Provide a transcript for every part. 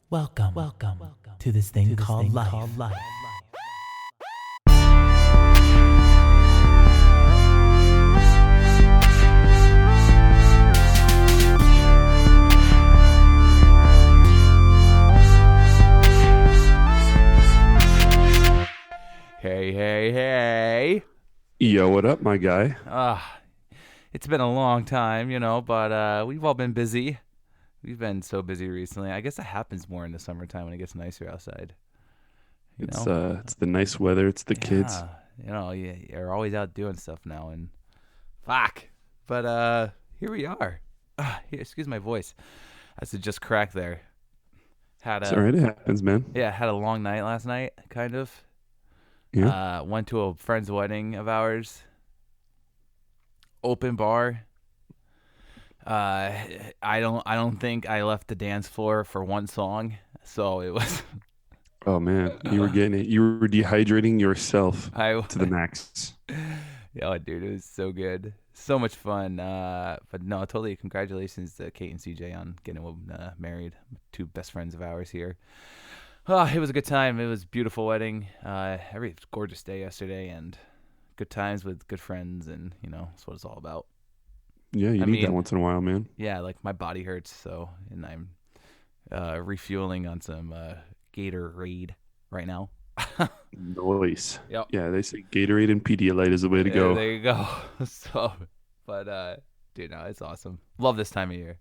Welcome to this thing called life. Hey. Yo, what up, my guy? It's been a long time, but we've all been busy. We've been so busy recently. I guess that happens more in the summertime when it gets nicer outside. It's the nice weather. It's the kids. You're always out doing stuff now, and fuck. But here we are. Excuse my voice. That's just crack there. It's all right. It happens, man. Yeah, had a long night last night, kind of. Yeah. Went to a friend's wedding of ours. Open bar. I don't think I left the dance floor for one song, so it was. Oh man, you were getting it. You were dehydrating yourself to the max. Yeah, dude, it was so good, so much fun. But no, totally. Congratulations to Kate and CJ on getting married. Two best friends of ours here. It was a good time. It was a beautiful wedding. Every gorgeous day yesterday, and good times with good friends, and that's what it's all about. Yeah, you need that once in a while, man. Yeah, like my body hurts, and I'm refueling on some Gatorade right now. Nice. Yep. Yeah, they say Gatorade and Pedialyte is the way to go. There you go. Dude, no, it's awesome. Love this time of year.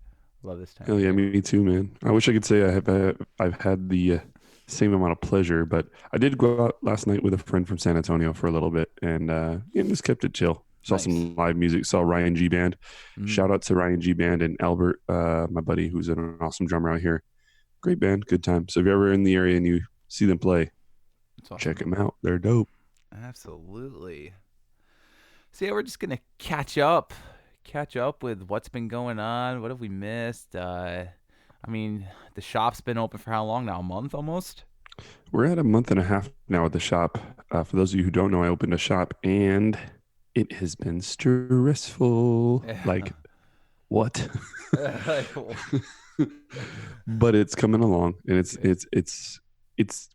Hell yeah, me too, man. I wish I could say I've had the same amount of pleasure, but I did go out last night with a friend from San Antonio for a little bit, and just kept it chill. Saw some live music. Saw Ryan G Band. Shout out to Ryan G Band and Albert, my buddy, who's an awesome drummer out here. Great band, good time. So if you're ever in the area and you see them play, awesome. Check them out. They're dope. Absolutely. So yeah, we're just gonna catch up with what's been going on. What have we missed? The shop's been open for how long now? A month almost? We're at a month and a half now at the shop. For those of you who don't know, I opened a shop and it has been stressful. Yeah. Like, what? But it's coming along, and it's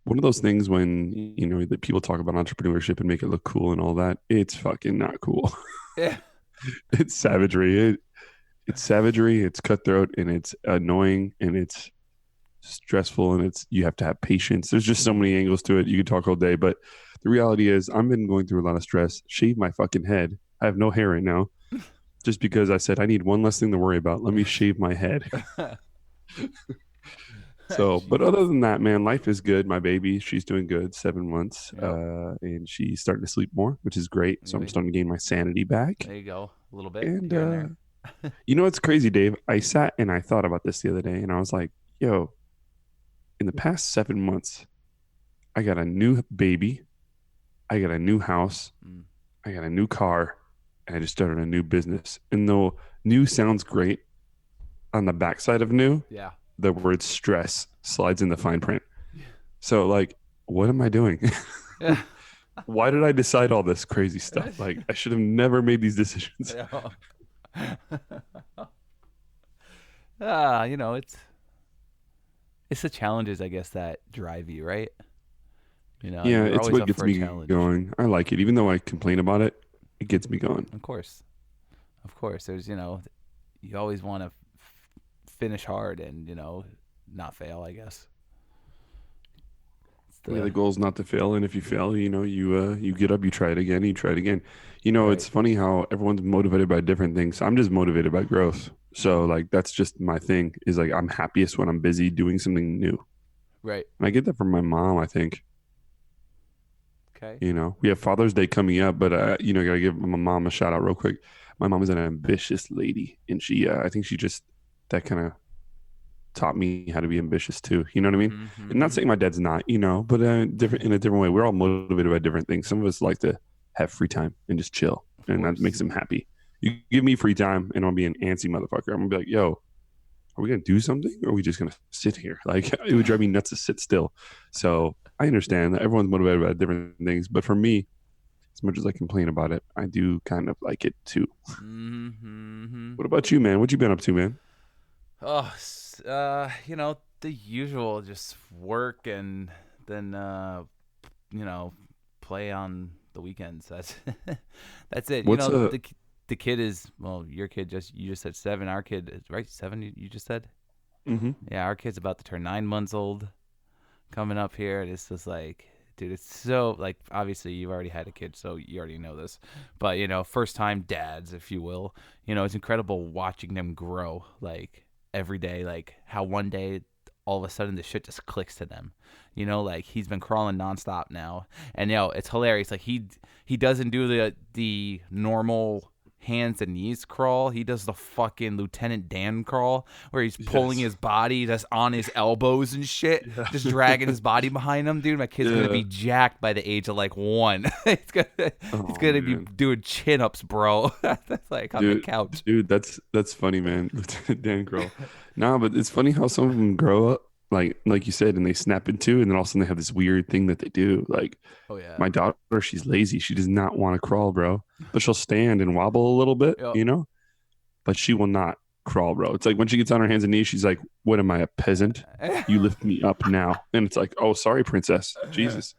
one of those things when that people talk about entrepreneurship and make it look cool and all that. It's fucking not cool. Yeah. It's savagery. It's savagery. It's cutthroat, and it's annoying, and it's stressful, and you have to have patience. There's just so many angles to it. You could talk all day, but the reality is I've been going through a lot of stress. Shave my fucking head. I have no hair right now just because I said I need one less thing to worry about. Let me shave my head. But other than that, man, life is good. My baby, she's doing good, 7 months, and she's starting to sleep more, which is great. So I'm starting to gain my sanity back. There you go, a little bit. And it's crazy, Dave. I sat and I thought about this the other day, and I was like, yo, in the past 7 months, I got a new baby, I got a new house, I got a new car, and I just started a new business. And though new sounds great, on the backside of new, the word stress slides in the fine print. So, like, what am I doing? Yeah. Why did I decide all this crazy stuff? Like, I should have never made these decisions. It's the challenges, I guess, that drive you, right? Yeah, it's what gets me going. I like it. Even though I complain about it, it gets me going. Of course. There's, you always want to finish hard and, not fail, I guess. The goal is not to fail. And if you fail, you get up, you try it again, Right. It's funny how everyone's motivated by different things. I'm just motivated by growth. So, like, that's just my thing is, like, I'm happiest when I'm busy doing something new. Right. And I get that from my mom, I think. Okay. We have Father's Day coming up, but gotta give my mom a shout out real quick. My mom is an ambitious lady, and she I think she just that kind of taught me how to be ambitious too. You know what I mean? Mm-hmm. And not saying my dad's not, but different in a different way. We're all motivated by different things. Some of us like to have free time and just chill, and that makes them happy. You give me free time, and I'll be an antsy motherfucker. I'm gonna be like, yo, are we gonna do something, or are we just gonna sit here? Like, it would drive me nuts to sit still. So I understand that everyone's motivated by different things, but for me, as much as I complain about it, I do kind of like it too. Mm-hmm. What about you, man? What you been up to, man? Oh, the usual, just work and then you know, play on the weekends. That's it. You What's know, a the kid is, well, your kid just, you just said 7. Our kid is right 7. You just said. mm-hmm. Yeah, our kid's about to turn 9 months old coming up here. And it's just like, dude, it's so like, obviously you've already had a kid, so you already know this. But you know, first time dads, if you will. You know, it's incredible watching them grow like every day. Like how one day all of a sudden the shit just clicks to them. You know, like he's been crawling nonstop now, and you know it's hilarious. Like he doesn't do the normal hands and knees crawl. He does the fucking Lieutenant Dan crawl where he's pulling Yes. his body just on his elbows and shit, Yeah. just dragging his body behind him. Dude, my kid's gonna be Yeah. jacked by the age of like 1. He's Oh, gonna be man. doing chin ups, bro. That's like on the Dude, couch. dude, that's funny, man. Lieutenant Dan Grohl. Nah, but it's funny how some of them grow up, like you said, and they snap into, and then all of a sudden they have this weird thing that they do. Like Oh yeah. my daughter, she's lazy. She does not want to crawl, bro. But she'll stand and wobble a little bit, Yep. you know? But she will not crawl, bro. It's like when she gets on her hands and knees, she's like, "What am I, a peasant? You lift me up now." And it's like, "Oh, sorry, princess. Jesus."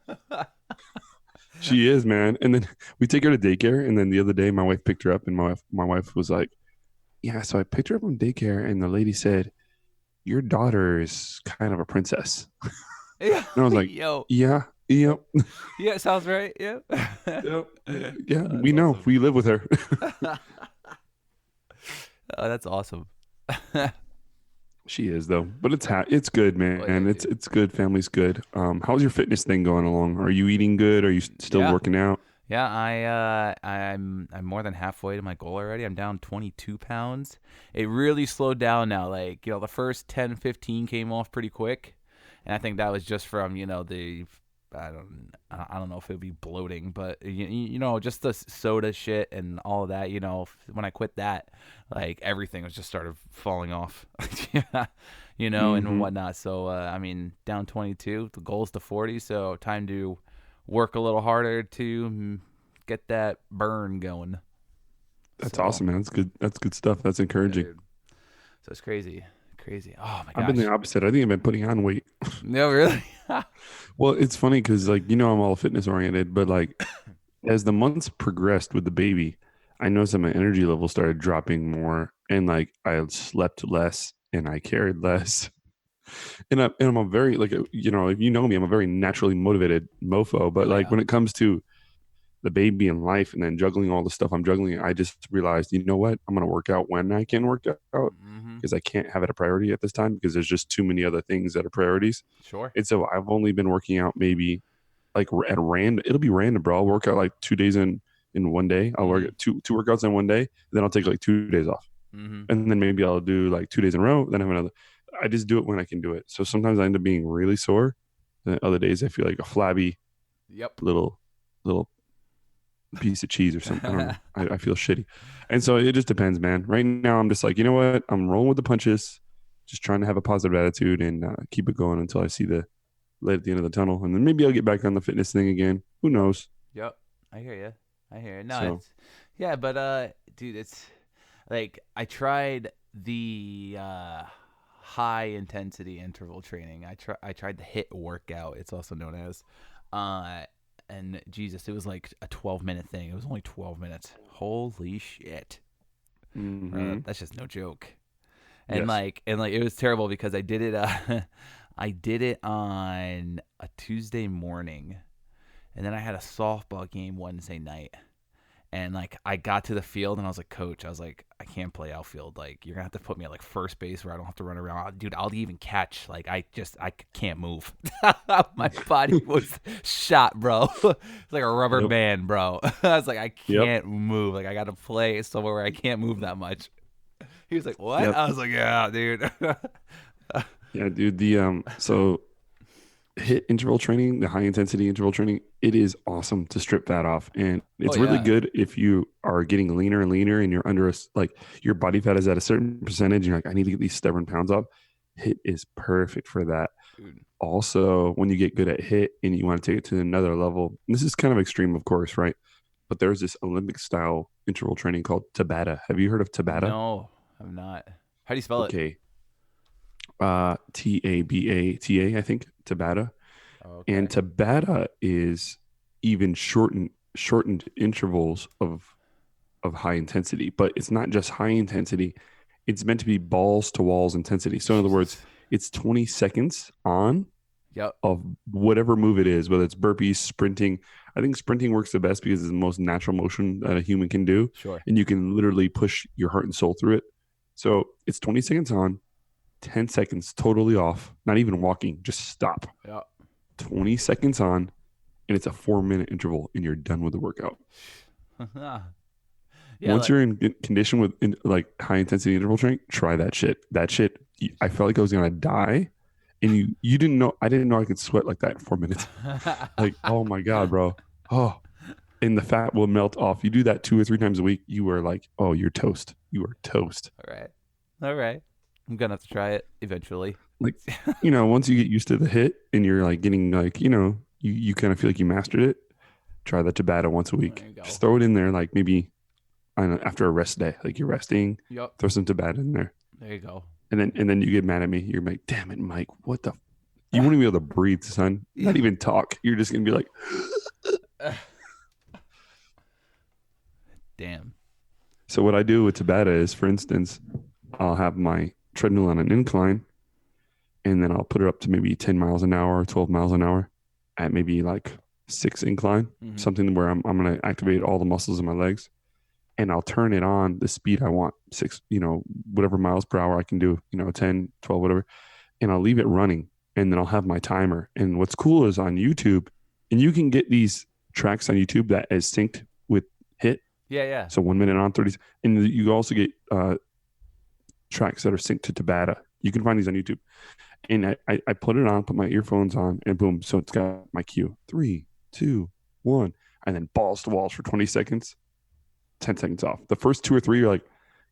She is, man. And then we take her to daycare, and then the other day my wife picked her up, and my wife was like, "Yeah, so I picked her up from daycare, and the lady said, 'Your daughter is kind of a princess.'" Yeah. And I was like, Yo. "Yeah, yep, Yeah, sounds right. Yeah. yep, yeah, That's we know. awesome. We live with her." Oh, that's awesome. She is though, but it's good, man. Oh, yeah, It's good. Family's good. How's your fitness thing going along? Are you eating good? Are you still Yeah. working out? Yeah, I'm more than halfway to my goal already. I'm down 22 pounds. It really slowed down now. Like, you know, the first 10, 15 came off pretty quick. And I think that was just from, you know, I don't know if it would be bloating, but you know, just the soda shit and all of that, you know, when I quit that, like everything was just started falling off. Yeah, you know, and Mhm. whatnot. So, I mean, down 22, the goal is to 40. So time to work a little harder to get that burn going. That's So, awesome, man. That's good. That's good stuff. That's yeah, encouraging. dude. So it's crazy. Oh my I've been the gosh. opposite. I think I've been putting on weight. No, really? Well, it's funny because like I'm all fitness oriented, but like as the months progressed with the baby, I noticed that my energy level started dropping more, and like I slept less and I carried less. And I'm a very like if you know me, I'm a very naturally motivated mofo. But Oh like yeah. when it comes to the baby and life, and then juggling all the stuff I'm juggling, I just realized, you know what? I'm gonna work out when I can work out Mm-hmm. because I can't have it a priority at this time because there's just too many other things that are priorities. Sure. And so I've only been working out maybe like at random. It'll be random, bro. I'll work out like 2 days in one day. I'll work two workouts in one day, then I'll take like 2 days off, Mm-hmm. and then maybe I'll do like 2 days in a row. Then have another. I just do it when I can do it. So sometimes I end up being really sore, and then other days I feel like a flabby Yep. little piece of cheese or something. I don't know. I feel shitty, and so it just depends, man. Right now I'm just like, you know what? I'm rolling with the punches, just trying to have a positive attitude and keep it going until I see the light at the end of the tunnel, and then maybe I'll get back on the fitness thing again. Who knows? Yep. I hear you. I hear you. No, So- it's yeah, but dude, it's like I tried the high intensity interval training. I tried the HIIT workout. It's also known as, and Jesus, it was like a 12-minute thing. It was only 12 minutes. Holy shit. Mhm. That's just no joke. And Yes. like it was terrible because I did it I did it on a Tuesday morning, and then I had a softball game Wednesday night. And like I got to the field and I was like, "Coach, I was like, I can't play outfield. Like you're gonna have to put me at like first base where I don't have to run around. Dude, I'll even catch. Like I can't move. My body was shot, bro. It's like a rubber Yep. band, bro. I was like, I Yep. can't move. Like I gotta play somewhere where I can't move that much. He was like, "What?" Yep. I was like, "Yeah, dude." Yeah, dude. So hit interval training, the high intensity interval training, it is awesome to strip fat off, and it's really yeah. good if you are getting leaner and leaner, and you're under like your body fat is at a certain percentage. And you're like, I need to get these stubborn pounds off. Hit is perfect for that. Dude. Also, when you get good at hit and you want to take it to another level, and this is kind of extreme, of course, right? But there's this Olympic style interval training called Tabata. Have you heard of Tabata? No, I'm not. How do you spell it? Okay. Tabata, I think, Tabata. Okay. And Tabata is even shortened intervals of high intensity, but it's not just high intensity. It's meant to be balls to walls intensity. So in other words, Jesus. it's 20 seconds on Yep. of whatever move it is, whether it's burpees, sprinting. I think sprinting works the best because it's the most natural motion that a human can do. Sure. And you can literally push your heart and soul through it. So it's 20 seconds on, 10 seconds totally off, not even walking, just stop. Yep. 20 seconds on, and it's a 4-minute interval, and you're done with the workout. Yeah. Once you're in condition with like high intensity interval training, try that shit. That shit, I felt like I was gonna die, and you didn't know. I didn't know I could sweat like that in 4 minutes. Like, oh my god, bro. Oh, and the fat will melt off. You do that 2 or 3 times a week, you are like, oh, you're toast. You are toast. All right. I'm gonna have to try it eventually. Like, once you get used to the hit and you're like getting like, you kind of feel like you mastered it. Try the Tabata once a week. There you go. Just throw it in there, like maybe I don't know, after a rest day, like you're resting. Yep. Throw some Tabata in there, There you go. and then you get mad at me. You're like, damn it, Mike, what the? You won't even be able to breathe, son. Not even talk. You're just gonna be like, Damn. So what I do with Tabata is, for instance, I'll have my treadmill on an incline, and then I'll put it up to maybe 10 miles an hour or 12 miles an hour at maybe like 6 incline, Mhm. something where I'm going to activate all the muscles in my legs, and I'll turn it on the speed I want, 6, whatever miles per hour I can do, 10, 12, whatever, and I'll leave it running, and then I'll have my timer. And what's cool is on YouTube, and you can get these tracks on YouTube that is synced with HIIT. Yeah. So 1 minute on 30, and you also get tracks that are synced to Tabata. You can find these on YouTube. And I put it on, put my earphones on, and boom. So it's got my cue. 3, 2, 1. And then balls to walls for 20 seconds, 10 seconds off. The first 2 or 3, you're like,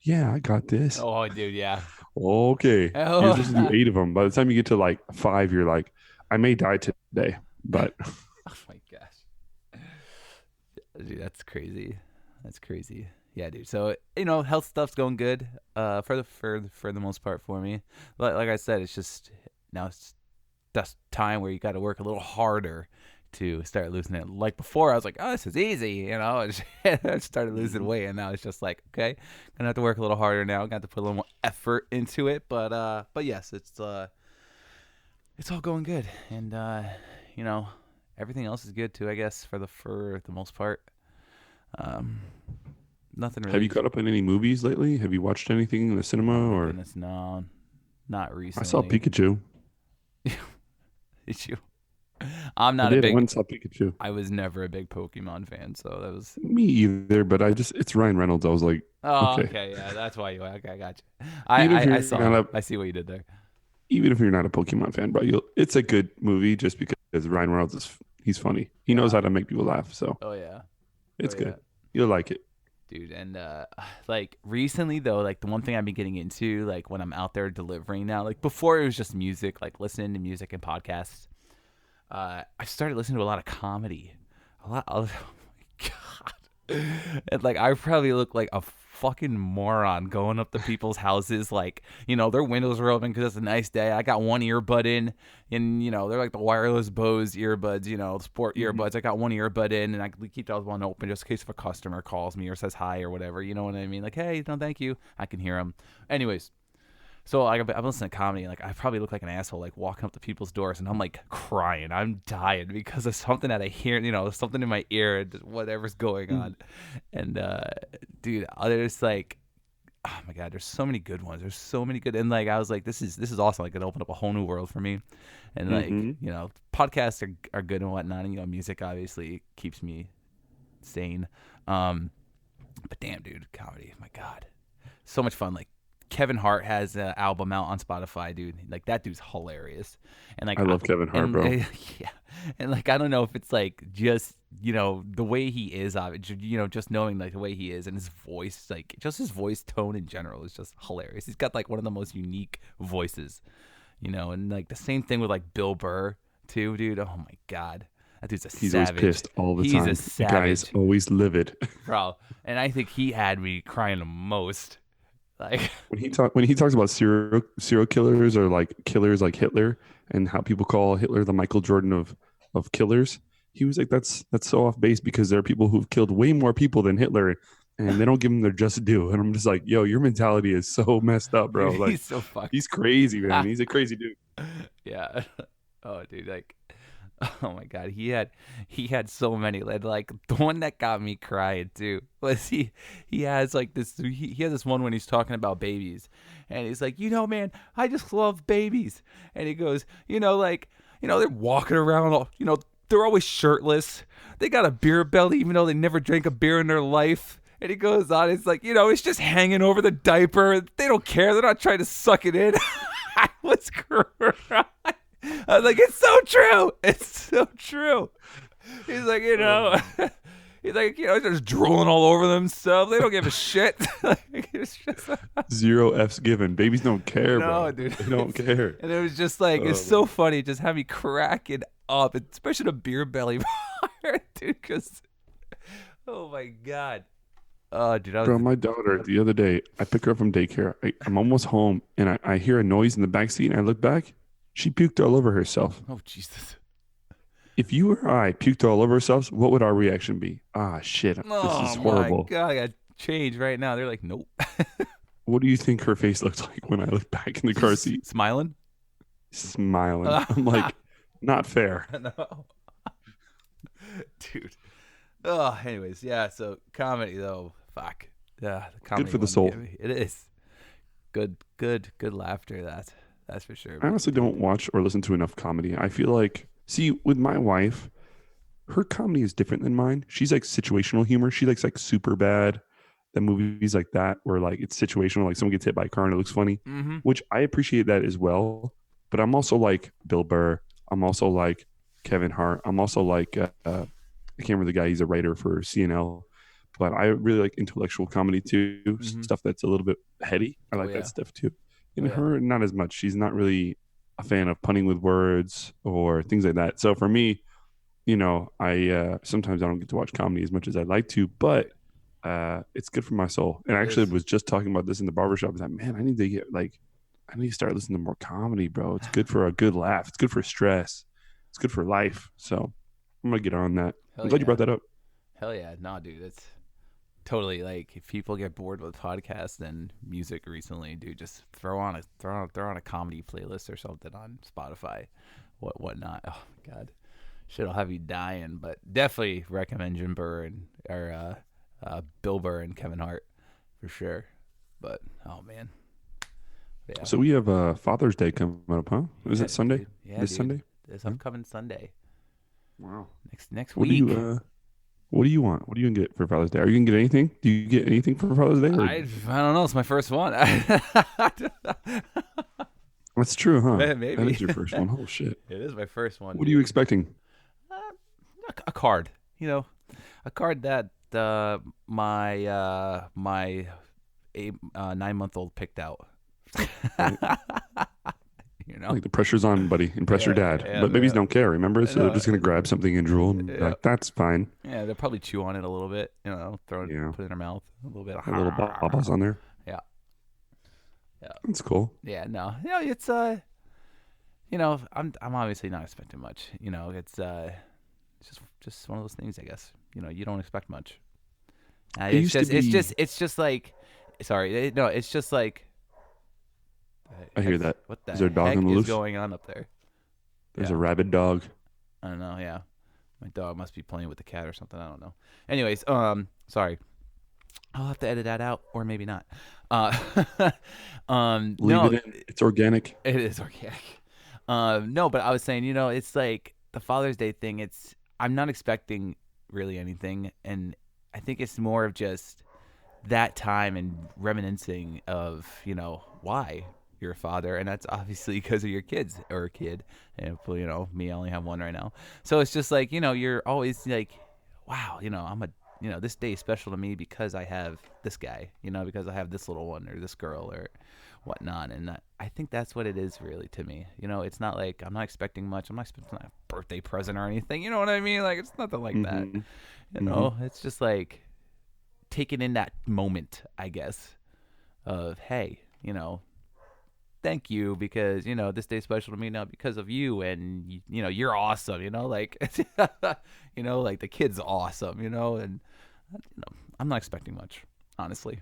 yeah, I got this. Oh, dude, yeah. Okay. Oh. You're supposed to do 8 of them. By the time you get to like 5, you're like, I may die today, but Oh my gosh. Dude, that's crazy. That's crazy. Yeah, dude. So health stuff's going good. For the most part for me. Like I said, it's just now it's that's time where you got to work a little harder to start losing it. Like before, I was like, oh, this is easy, and I started losing weight, and now it's just like, okay, gonna have to work a little harder now. Gonna have to put a little more effort into it. But yes, it's all going good, and everything else is good too, I guess, for the most part. Nothing really. have you caught up on any movies lately? Have you watched anything in the cinema? Oh, my Or goodness, no, not recently. I saw Pikachu. Did you? I'm I not a did. I big. went and saw Pikachu. I was never a big Pokemon fan, so that was. Me either, but it's Ryan Reynolds. I was like, Oh, Okay. okay, yeah, that's why you. Okay, I got you. Even if I you're saw. not I see what you did there. even if you're not a Pokemon fan, bro, it's a good movie just because Ryan Reynolds he's funny. He knows how to make people laugh, so Oh yeah, it's Oh, good. yeah. You'll like it. dude. And like recently though, like the one thing I've been getting into, like when I'm out there delivering now, like before it was just music, like listening to music and podcasts. I started listening to a lot of comedy. A lot. Oh my god. And like I probably look like a fucking moron going up to people's houses, like their windows are open because it's a nice day. I got one earbud in, and they're like the wireless Bose earbuds, sport earbuds. I got one earbud in, and I keep the other one open just in case if a customer calls me or says hi or whatever. You know what I mean? Like, hey, no, thank you. I can hear them. Anyways. So like, I'm listening to comedy, and like I probably look like an asshole, like walking up to people's doors, and I'm like crying, I'm dying because of something that I hear, something in my ear, and whatever's going on, and dude, there's like, oh my god, there's so many good ones, there's so many good, and like I was like, this is awesome, like it opened up a whole new world for me, and like podcasts are good and whatnot, and music obviously keeps me sane, but damn, dude, comedy, my god, so much fun, like. Kevin Hart has an album out on Spotify, dude. Like that dude's hilarious, and like I love Kevin Hart, bro. Yeah, and like I don't know if it's like just the way he is, just knowing like the way he is and his voice, like just his voice tone in general is just hilarious. He's got like one of the most unique voices, and like the same thing with like Bill Burr too, dude. Oh my god. That dude's He's savage. always pissed all the He's time. a The guy is savage, always livid. bro. And I think he had me crying the most. Like, when he talks about serial killers or like killers like Hitler and how people call Hitler the Michael Jordan of killers, he was like, that's so off base because there are people who've killed way more people than Hitler, and they don't give him their just due. And I'm just like, yo, your mentality is so messed up, bro. dude, Like he's so fucked. he's crazy, man. He's a crazy dude. Yeah. Oh, dude, like, oh my God, he had so many. Like the one that got me crying too was he has like this. He has this one when he's talking about babies, and he's like, man, I just love babies, and he goes, like, they're walking around, they're always shirtless. They got a beer belly, even though they never drank a beer in their life. And he goes on, it's like, it's just hanging over the diaper. They don't care. They're not trying to suck it in. I was crying. I was like, it's so true. It's so true. He's like, he's like, just drooling all over themselves. They don't give a shit. It's just, Zero F's given. Babies don't care, bro. no, dude. They don't care. And it was just like, it's so funny. It just had me cracking up, especially the beer belly part, dude, because, oh my God. Oh, dude. Bro, my daughter, the other day, I pick her up from daycare. I'm almost home, and I hear a noise in the back seat, and I look back. She puked all over herself. Oh, Jesus. If you or I puked all over ourselves, what would our reaction be? Ah, shit. This is horrible. Oh, my God. I got to change right now. They're like, nope. What do you think her face looks like when I look back in the car seat? Smiling? Smiling. I'm like, not fair. No. Dude. Oh, anyways, yeah. So comedy though, fuck. Yeah, the comedy Good for the one soul. It is. Good laughter. That's for sure. I honestly don't watch or listen to enough comedy. I feel like, see, with my wife, her comedy is different than mine. She's like situational humor. She likes like Super Bad, the movies like that, where like it's situational, like someone gets hit by a car and it looks funny, which I appreciate that as well. But I'm also like Bill Burr. I'm also like Kevin Hart. I'm also like, I can't remember the guy. He's a writer for CNL. But I really like intellectual comedy too, stuff that's a little bit heady. I like that stuff too. And her, not as much. She's not really a fan of punning with words or things like that. So for me, I sometimes I don't get to watch comedy as much as I'd like to, but it's good for my soul. And I actually was just talking about this in the barbershop. I was like, man, I need to start listening to more comedy, bro. It's good for a good laugh. It's good for stress. It's good for life. So I'm gonna get on that. I'm glad you brought that up. Hell yeah. No, dude, it's totally like if people get bored with podcasts and music recently, dude, just throw on a comedy playlist or something on Spotify, whatnot. Oh my God, shit'll have you dying. But definitely recommend Jim Burr or Bill Burr and Kevin Hart for sure. But oh man, yeah. So we have Father's Day coming up, huh? Is it Sunday? Dude. Yeah, this dude. Sunday? This upcoming Sunday. Wow. Next What week. What do you want? What are you gonna get for Father's Day? Are you gonna get anything? Do you get anything for Father's Day? I don't know. It's my first one. That's true, huh? Maybe. That is your first one. Oh shit! It is my first one. What are you expecting? A card. A card that my 9-month-old picked out. Like the pressure's on, buddy. Impress your dad. Yeah, but babies don't care, remember? So they're just gonna grab something and drool, and like that's fine. Yeah, they'll probably chew on it a little bit. Put it in their mouth a little bit. A little bubbles on there. Yeah. That's cool. Yeah, no, it's I'm obviously not expecting much. It's just one of those things, I guess. You don't expect much. It's just like, sorry, no, it's just like. I hear that. What the is there a dog heck on the is loose? going on up there? There's a rabid dog. I don't know. Yeah, my dog must be playing with the cat or something. I don't know. Anyways, sorry. I'll have to edit that out, or maybe not. Leave it in. It's organic. It is organic. No, but I was saying, it's like the Father's Day thing. I'm not expecting really anything, and I think it's more of just that time and reminiscing of why you're a father, and that's obviously because of your kids or a kid. And me, I only have one right now, so it's just like you're always like, wow, this day is special to me because I have this guy, because I have this little one or this girl or whatnot. And I think that's what it is really to me. It's not like I'm not expecting much. I'm not expecting a birthday present or anything. You know what I mean? Like it's nothing like that. It's just like taking in that moment, I guess. of, hey, thank you because, this day's special to me now because of you. And, you're awesome, like, like the kid's awesome, and, I'm not expecting much, honestly.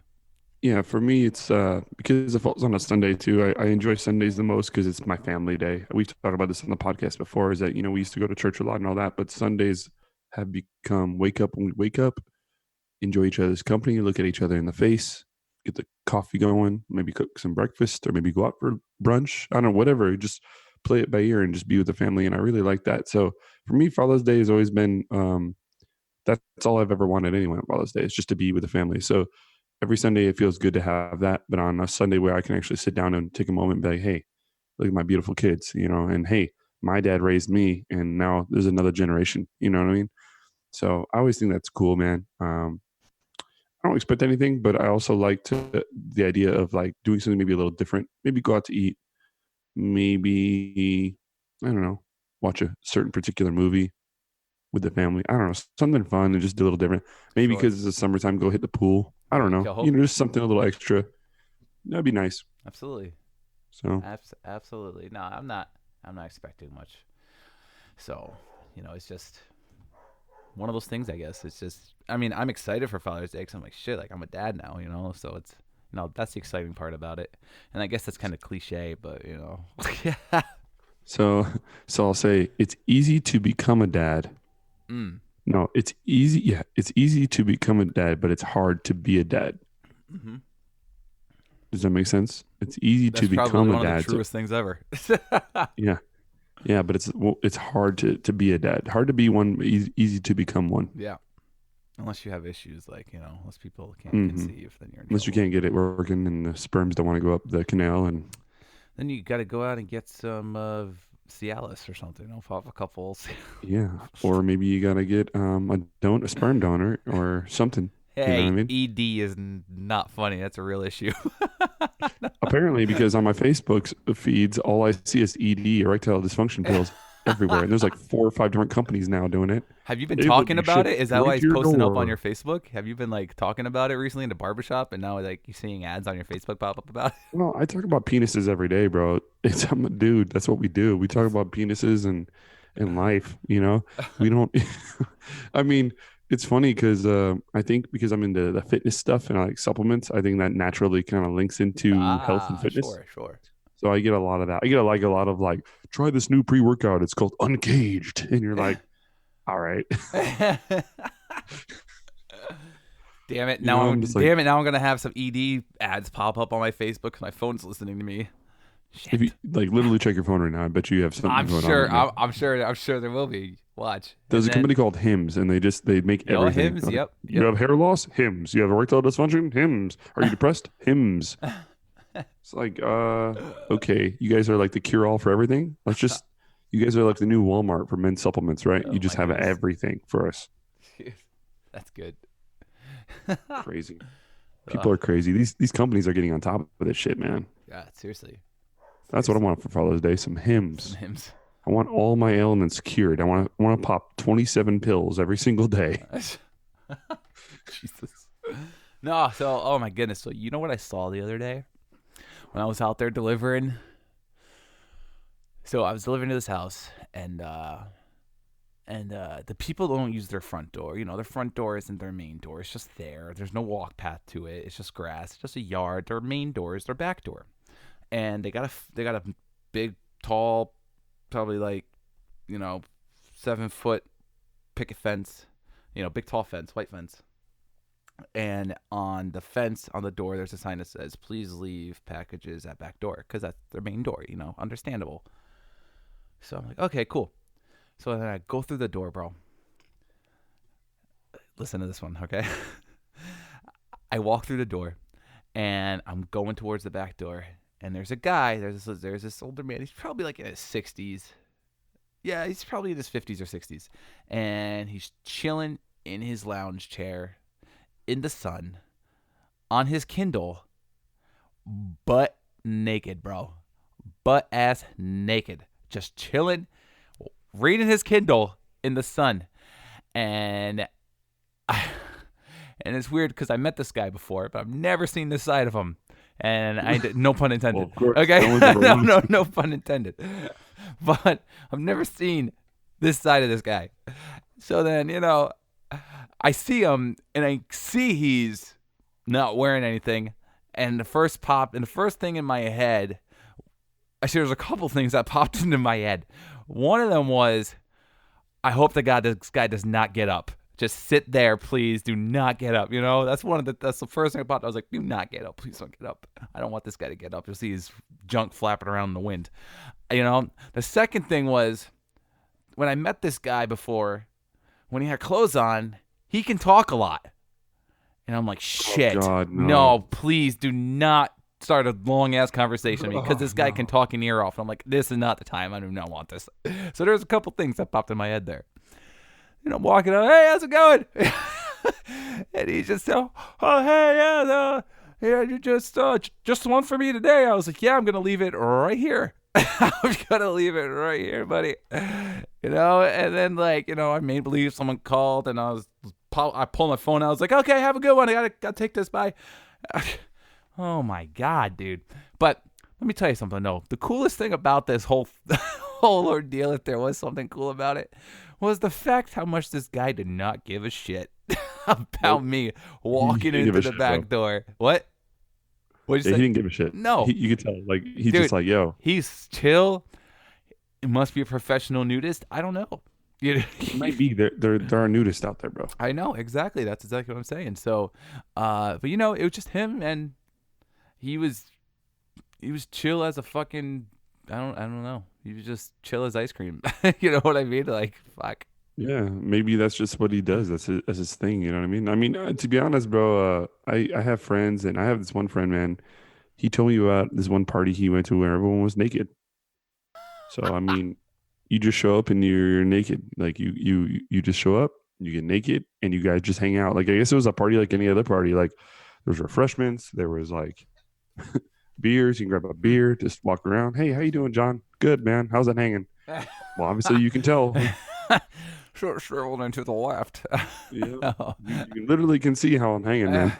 Yeah, for me, it's because it falls on a Sunday too. I enjoy Sundays the most because it's my family day. We've talked about this on the podcast before. Is that we used to go to church a lot and all that, but Sundays have become wake up when we wake up, enjoy each other's company, look at each other in the face, get the coffee going, maybe cook some breakfast or maybe go out for brunch. I don't know, whatever. Just play it by ear and just be with the family, and I really like that. So for me, Father's Day has always been that's all I've ever wanted anyway on Father's Day is just to be with the family. So every Sunday it feels good to have that, but on a Sunday where I can actually sit down and take a moment and be like, hey, look at my beautiful kids, and hey, my dad raised me and now there's another generation, you know what I mean? So I always think that's cool, man. I don't expect anything, but I also like the idea of like doing something maybe a little different, maybe go out to eat, maybe, I don't know, watch a certain particular movie with the family. I don't know, something fun and just do a little different. Maybe Sure. because it's the summertime, go hit the pool. I don't know. Yo. Just something a little extra. That'd be nice. Absolutely. So Absolutely. No, I'm not expecting much. So, it's just one of those things, I guess. It's just, I'm excited for Father's Day because I'm like, shit, like I'm a dad now, so it's, that's the exciting part about it. And I guess that's kind of cliche, but, yeah. so I'll say it's easy to become a dad. No, it's easy. Yeah, it's easy to become a dad, but it's hard to be a dad. Mm-hmm. Does that make sense? It's easy That's to become probably a one dad. of the truest things ever. Yeah, but it's hard to be a dad. Hard to be one. Easy to become one. Yeah. Unless you have issues like, unless people can't Mm-hmm. conceive, then you're in Unless you trouble. can't get it working and the sperms don't want to go up the canal and Then you got to go out and get some Cialis or something. Pop a couple. yeah, or maybe you gotta get a sperm donor or something. Hey, You know what I mean? ED is not funny. That's a real issue. Apparently, because on my Facebook feeds, all I see is ED, erectile dysfunction pills everywhere, and there's like 4 or 5 different companies now doing it. Have you been They will talking be about it? shipped Is that why right it's to your posting up on door. your Facebook? Have you been like talking about it recently in the barbershop and now like you're seeing ads on your Facebook pop up about it? Well, I talk about penises every day, bro. I'm a dude. That's what we do. We talk about penises and life. We don't. I mean, it's funny because I think because I'm into the fitness stuff and I like supplements, I think that naturally kind of links into health and fitness. Sure. So I get a lot of that. I get a lot of like, try this new pre-workout. It's called Uncaged, and you're like, all right. Damn it! You know, I'm just like- Damn it! Now I'm gonna have some ED ads pop up on my Facebook because my phone's listening to me. Shit. If you like literally check your phone right now, I bet you have something I'm going sure. on. I'm sure there will be. Watch. There's And a company called Hims, and they make Yo, everything. Hims, Like, yep. You have hair loss? Hims. You have erectile dysfunction? Hims. Are you depressed? Hims. It's like, okay, you guys are like the cure all for everything. You guys are like the new Walmart for men's supplements, right? Oh You just my have goodness. everything for us. That's good. Crazy. People are crazy. These companies are getting on top of this shit, man. Yeah, seriously. That's what I want for Father's Day. Some Hims. Some Hims. I want all my ailments cured. I want to pop 27 pills every single day. Jesus. No, so oh my goodness. So you know what I saw the other day when I was out there delivering? So I was delivering to this house and the people don't use their front door. Their front door isn't their main door. It's just there. There's no walk path to it. It's just grass. It's just a yard. Their main door is their back door. And they got a big, tall, probably like, 7-foot picket fence, big tall fence, white fence. And on the fence, on the door, there's a sign that says, please leave packages at back door, because that's their main door, understandable. So I'm like, okay, cool. So then I go through the door, bro. Listen to this one, okay? I walk through the door, and I'm going towards the back door, and there's a guy, there's this older man, he's probably like in his 60s. Yeah, he's probably in his 50s or 60s. And he's chilling in his lounge chair in the sun on his Kindle, butt naked, bro. Butt ass naked. Just chilling, reading his Kindle in the sun. And it's weird because I met this guy before, but I've never seen this side of him. and no pun intended. Well, of course, Okay, no one's ever wanted no pun intended. But I've never seen this side of this guy. So then, I see him and I see he's not wearing anything. And the first thing in my head, actually, there's a couple things that popped into my head. One of them was, I hope this guy does not get up. Just sit there, please. Do not get up. That's the first thing I popped. I was like, do not get up. Please don't get up. I don't want this guy to get up. You'll see his junk flapping around in the wind. The second thing was, when I met this guy before, when he had clothes on, he can talk a lot. And I'm like, shit. Oh, God, no, please do not start a long-ass conversation with me, because this guy can talk your ear off. And I'm like, this is not the time. I do not want this. So there's a couple things that popped in my head there. I'm walking up, hey, how's it going? And he just said, oh, hey, yeah, you just one for me today. I was like, yeah, I'm going to leave it right here. I'm going to leave it right here, buddy. And then I made believe someone called, and I pulled my phone out. I was like, okay, have a good one. I gotta take this. Bye. Oh my God, dude. But let me tell you something, though. The coolest thing about this whole ordeal, if there was something cool about it, was the fact how much this guy did not give a shit about me walking into the back door. What? What'd you say? He didn't give a shit. No. You could tell. He's Dude, just like, yo. He's chill. It must be a professional nudist. I don't know. It might be. There are nudists out there, bro. I know, exactly. That's exactly what I'm saying. So, but it was just him, and he was chill as a fucking, I don't know. He was just chill as ice cream. You know what I mean? Like, fuck. Yeah, maybe that's just what he does. That's his thing. You know what I mean? To be honest, bro, I have friends, and I have this one friend, man. He told me about this one party he went to where everyone was naked. So, you just show up and you're naked. Like, you just show up, you get naked, and you guys just hang out. Like, I guess it was a party like any other party. Like, there was refreshments. There was, like, beers. You can grab a beer, just walk around. Hey, how you doing, John? Good, man. How's that hanging? Well, obviously, you can tell. Shriveled into the left. Yeah. You literally can see how I'm hanging, man.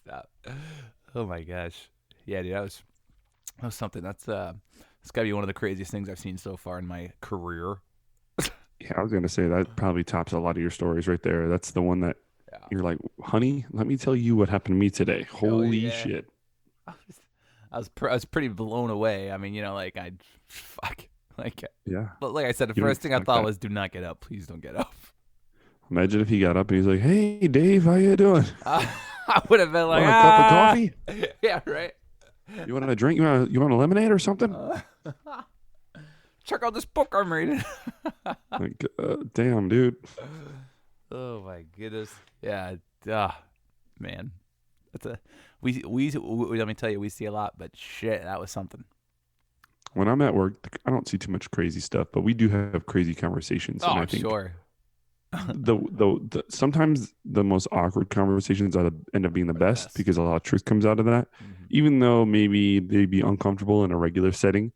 Stop. Oh, my gosh. Yeah, dude, that was something. That's got to be one of the craziest things I've seen so far in my career. Yeah, I was going to say that probably tops a lot of your stories right there. That's the one that you're like, honey, let me tell you what happened to me today. Holy shit. I was pretty blown away. Fuck. Yeah. But like I said, the first thing I thought was, do not get up. Please don't get up. Imagine if he got up and he's like, hey, Dave, how you doing? I would have been like, want a cup of coffee? Yeah, right. You want a drink? You want a lemonade or something? Check out this book I'm reading. Like, damn, dude. Oh my goodness. Yeah. Man. Let me tell you, we see a lot, but shit, that was something. When I'm at work, I don't see too much crazy stuff, but we do have crazy conversations. Oh, and I think sure. the sometimes the most awkward conversations end up being the best because a lot of truth comes out of that. Mm-hmm. Even though maybe they'd be uncomfortable in a regular setting,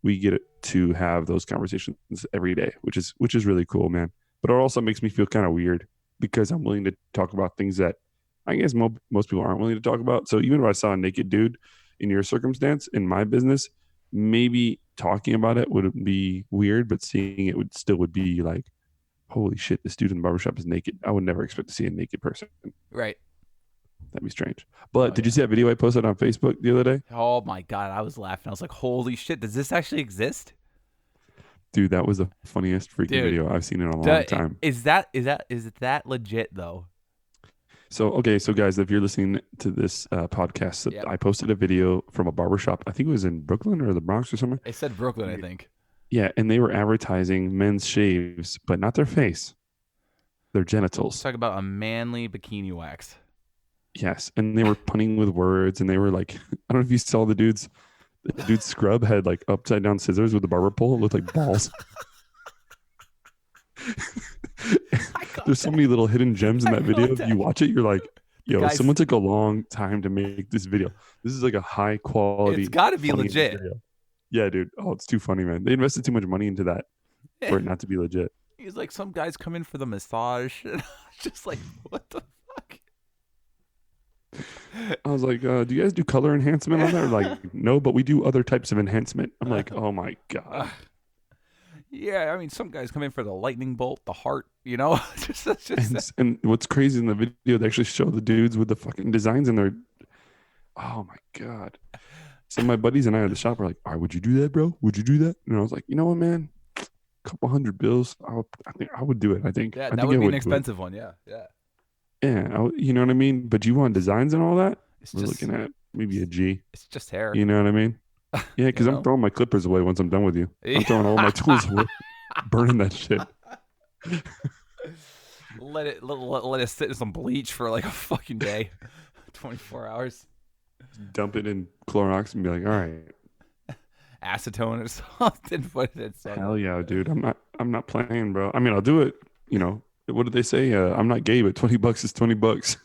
we get to have those conversations every day, which is really cool, man. But it also makes me feel kind of weird because I'm willing to talk about things that I guess most people aren't willing to talk about. So even if I saw a naked dude in your circumstance in my business, maybe talking about it wouldn't be weird, but seeing it would be like, holy shit, this dude in the barbershop is naked. I would never expect to see a naked person. Right. That'd be strange. But did you see that video I posted on Facebook the other day? Oh my God, I was laughing. I was like, holy shit, does this actually exist? Dude, that was the funniest freaking video I've seen in a long time. Is that legit though? So guys, if you're listening to this podcast, I posted a video from a barbershop. I think it was in Brooklyn or the Bronx or somewhere. It said Brooklyn, I think. Yeah, and they were advertising men's shaves, but not their face, their genitals. Let's talk about a manly bikini wax. Yes, and they were punning with words, and they were like, I don't know if you saw the dude's scrub had like upside down scissors with the barber pole. It looked like balls. There's so many little hidden gems in that video. If you watch it, you're like, yo, someone took a long time to make this video. This is like a high quality. It's got to be legit. Video. Yeah, dude. Oh, it's too funny, man. They invested too much money into that for it not to be legit. He's like, some guys come in for the massage. Just like, what the fuck? I was like, do you guys do color enhancement on there? Like, no, but we do other types of enhancement. I'm like, oh my God. Yeah, I mean, some guys come in for the lightning bolt, the heart, you know? just And what's crazy in the video, they actually show the dudes with the fucking designs in their, oh my God. Some of my buddies and I at the shop are like, all right, would you do that, bro? Would you do that? And I was like, you know what, man? Couple $100 I think I would do it. I think yeah, I that think would I be an do it. expensive one. Yeah, yeah. Yeah, you know what I mean. But you want designs and all that? It's We're just, looking at maybe a G. it's just hair. You know what I mean? Yeah, because You I'm know? throwing my clippers away once I'm done with you. I'm throwing all my tools away, burning that shit. Let it sit in some bleach for like a fucking day, 24 hours. Dump it in Clorox and be like, all right, Acetone or something. Put it in something. hell yeah, dude. I'm not playing, bro. I mean, I'll do it. You know, what did they say? I'm not gay, but $20 is $20.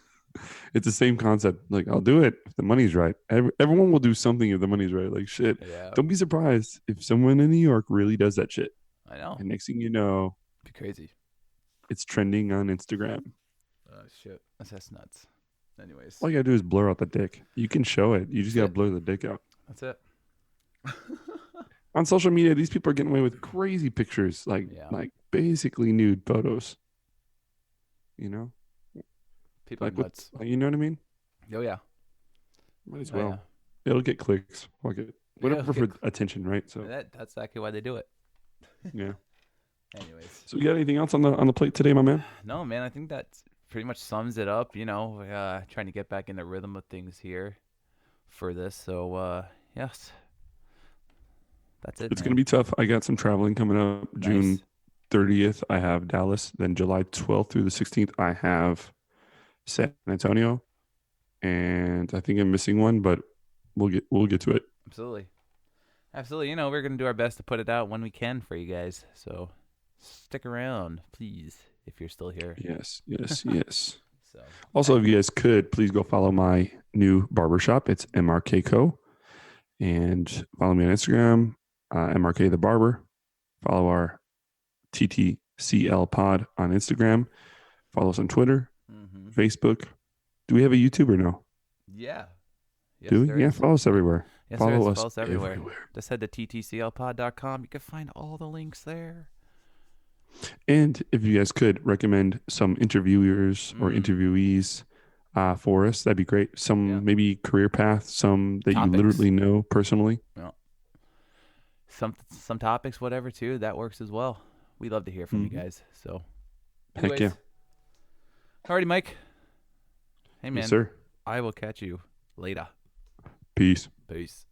It's the same concept. Like, I'll do it if the money's right. Everyone will do something if the money's right. Like, shit. Yeah, Don't be surprised if someone in New York really does that shit. I know. And next thing you know, Be crazy. it's trending on Instagram. Oh shit, that's nuts. Anyways, All you gotta do is blur out the dick. You can show it. You just That's gotta it. blur the dick out. that's it. On social media, these people are getting away with crazy pictures, like Yeah. like basically nude photos. You know, People are like what? nuts. Like, you know what I mean? Oh yeah. Might as Oh, well. It'll get clicks. Fuck it. Whatever it'll for get attention, right? So That's exactly why they do it. yeah. Anyways, So you got anything else on the plate today, my man? no man, I think that pretty much sums it up. You know, trying to get back in the rhythm of things here for this. So yes, that's it. It's gonna be tough. I got some traveling coming up. June Nice. 30th, I have Dallas. Then July 12th through the 16th, I have San Antonio. And I think I'm missing one, but we'll get to it. Absolutely. Absolutely. You know, we're going to do our best to put it out when we can for you guys. So stick around, please, if you're still here. Yes, yes, yes. So Also, if you guys could, please go follow my new barbershop. It's MRK Co. And follow me on Instagram, MRK the Barber. Follow our TTCL Pod on Instagram. Follow us on Twitter, hmm Facebook. Do we have a YouTube or no? yeah. Yes, Do there we? Yeah, is. follow us everywhere. Yes, there is. Follow us Follow us everywhere. everywhere. Just head to ttclpod.com. You can find all the links there. And if you guys could recommend some interviewers or Mm. interviewees for us, that'd be great. Some Yeah. maybe career path, some that Topics. you literally know personally. Some topics, whatever, too. That works as well. We love to hear from you Mhm. guys. So, Heck yeah. Alrighty, Mike. Hey, man. Yes, sir. I will catch you later. Peace. Peace.